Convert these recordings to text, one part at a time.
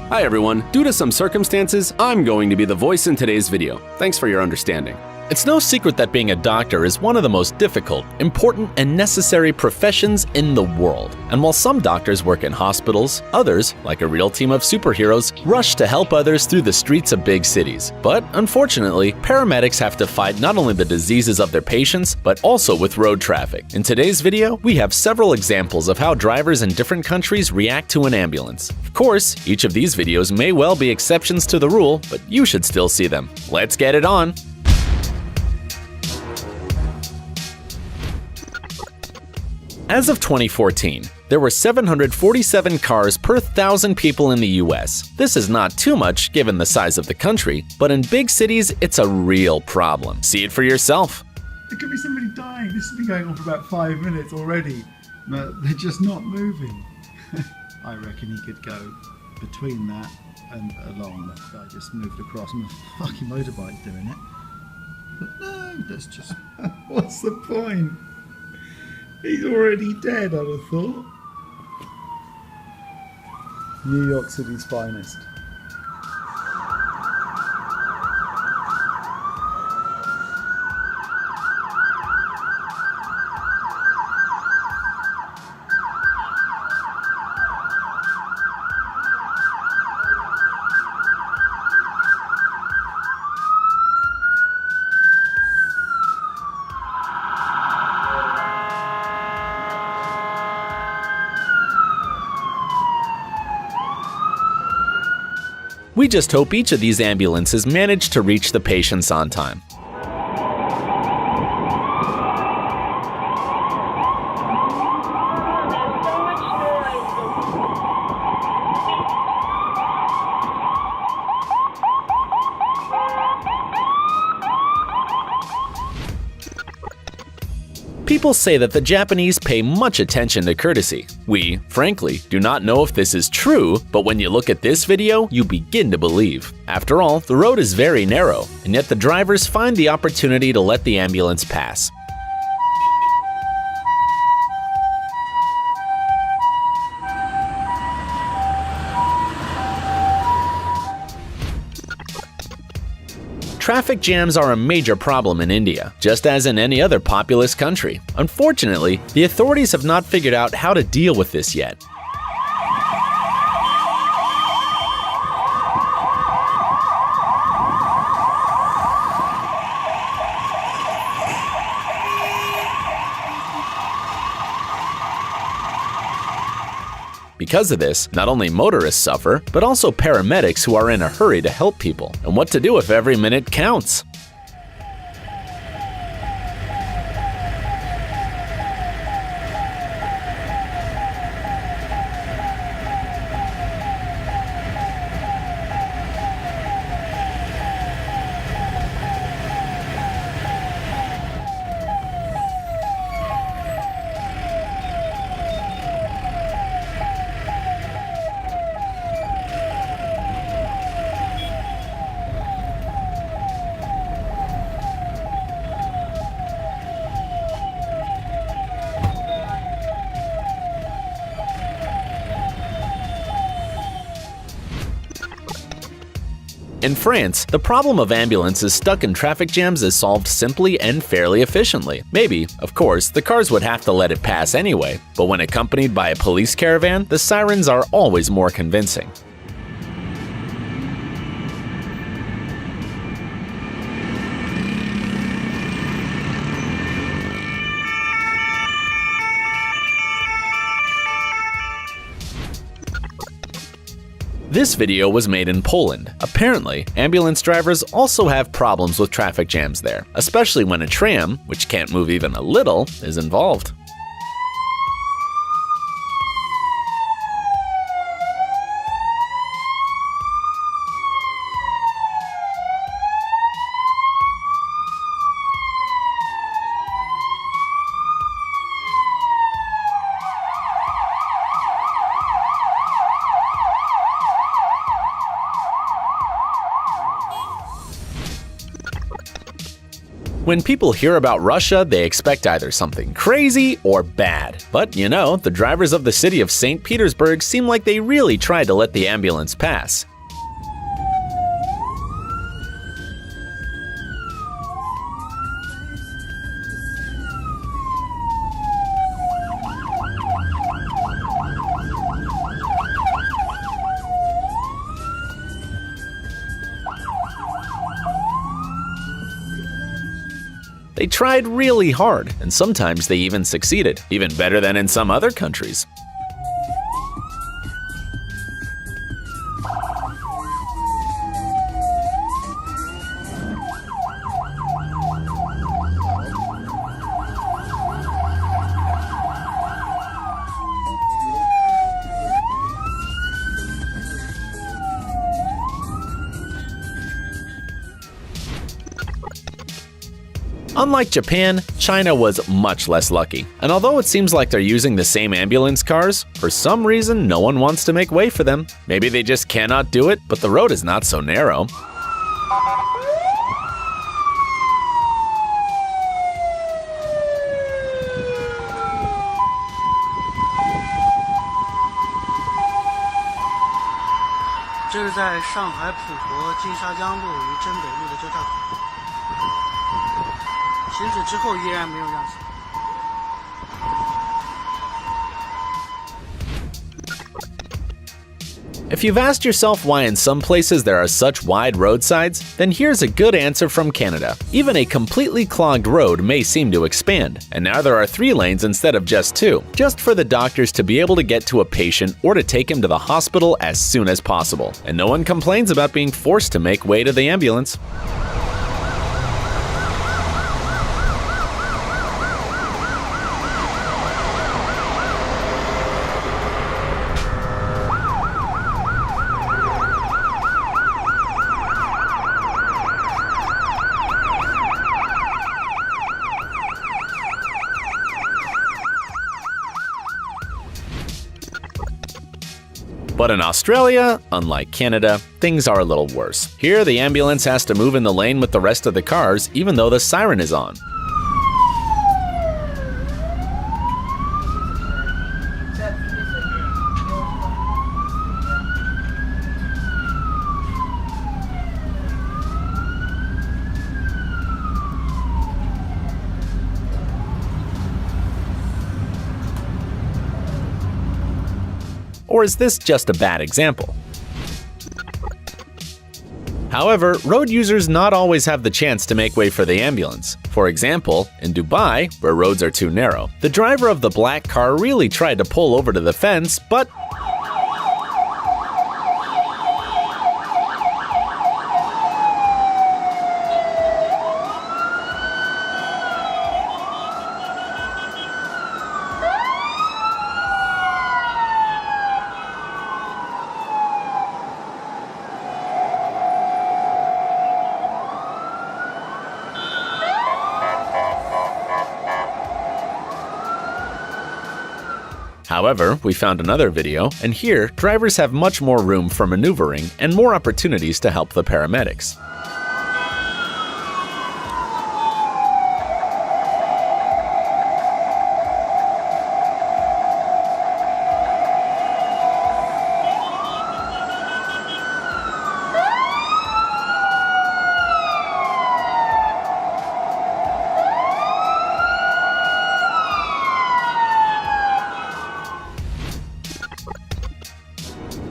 Hi everyone, due to some circumstances, I'm going to be the voice in today's video. Thanks for your understanding. It's no secret that being a doctor is one of the most difficult, important, and necessary professions in the world. And while some doctors work in hospitals, others, like a real team of superheroes, rush to help others through the streets of big cities. But unfortunately, paramedics have to fight not only the diseases of their patients, but also with road traffic. In today's video, we have several examples of how drivers in different countries react to an ambulance. Of course, each of these videos may well be exceptions to the rule, but you should still see them. Let's get it on! As of 2014, there were 747 cars per 1,000 people in the US. This is not too much given the size of the country, but in big cities, it's a real problem. See it for yourself. There could be somebody dying. This has been going on for about 5 minutes already, but they're just not moving. I reckon he could go between that and along. That guy just moved across on a fucking motorbike doing it. But no, that's just... What's the point? He's already dead, I'd have thought. New York City's finest. We just hope each of these ambulances manage to reach the patients on time. People say that the Japanese pay much attention to courtesy. We, frankly, do not know if this is true, but when you look at this video, you begin to believe. After all, the road is very narrow, and yet the drivers find the opportunity to let the ambulance pass. Traffic jams are a major problem in India, just as in any other populous country. Unfortunately, the authorities have not figured out how to deal with this yet. Because of this, not only motorists suffer, but also paramedics who are in a hurry to help people. And what to do if every minute counts? In France, the problem of ambulances stuck in traffic jams is solved simply and fairly efficiently. Maybe, of course, the cars would have to let it pass anyway, but when accompanied by a police caravan, the sirens are always more convincing. This video was made in Poland. Apparently, ambulance drivers also have problems with traffic jams there, especially when a tram, which can't move even a little, is involved. When people hear about Russia, they expect either something crazy or bad. But you know, the drivers of the city of St. Petersburg seem like they really tried to let the ambulance pass. They tried really hard, and sometimes they even succeeded, even better than in some other countries. Unlike Japan, China was much less lucky. And although it seems like they're using the same ambulance cars, for some reason no one wants to make way for them. Maybe they just cannot do it, but the road is not so narrow. This is 在上海浦和金沙江路与真北路的交叉口。行驶之后依然没有让行。If you've asked yourself why in some places there are such wide roadsides, then here's a good answer from Canada. Even a completely clogged road may seem to expand, and now there are 3 lanes instead of just 2, just for the doctors to be able to get to a patient or to take him to the hospital as soon as possible. And no one complains about being forced to make way to the ambulance. But in Australia, unlike Canada, things are a little worse. Here, the ambulance has to move in the lane with the rest of the cars, even though the siren is on. Or is this just a bad example? However, road users not always have the chance to make way for the ambulance. For example, in Dubai, where roads are too narrow, the driver of the black car really tried to pull over to the fence, but However, we found another video, and here, drivers have much more room for maneuvering and more opportunities to help the paramedics.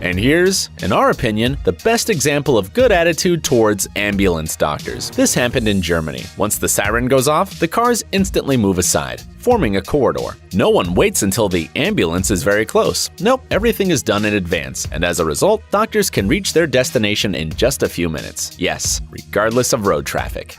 And here's, in our opinion, the best example of good attitude towards ambulance doctors. This happened in Germany. Once the siren goes off, the cars instantly move aside, forming a corridor. No one waits until the ambulance is very close. Nope, everything is done in advance, and as a result, doctors can reach their destination in just a few minutes. Yes, regardless of road traffic.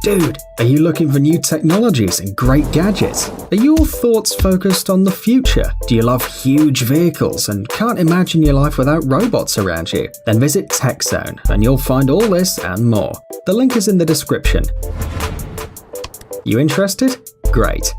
Dude, are you looking for new technologies and great gadgets? Are your thoughts focused on the future? Do you love huge vehicles and can't imagine your life without robots around you? Then visit TechZone and you'll find all this and more. The link is in the description. You interested? Great.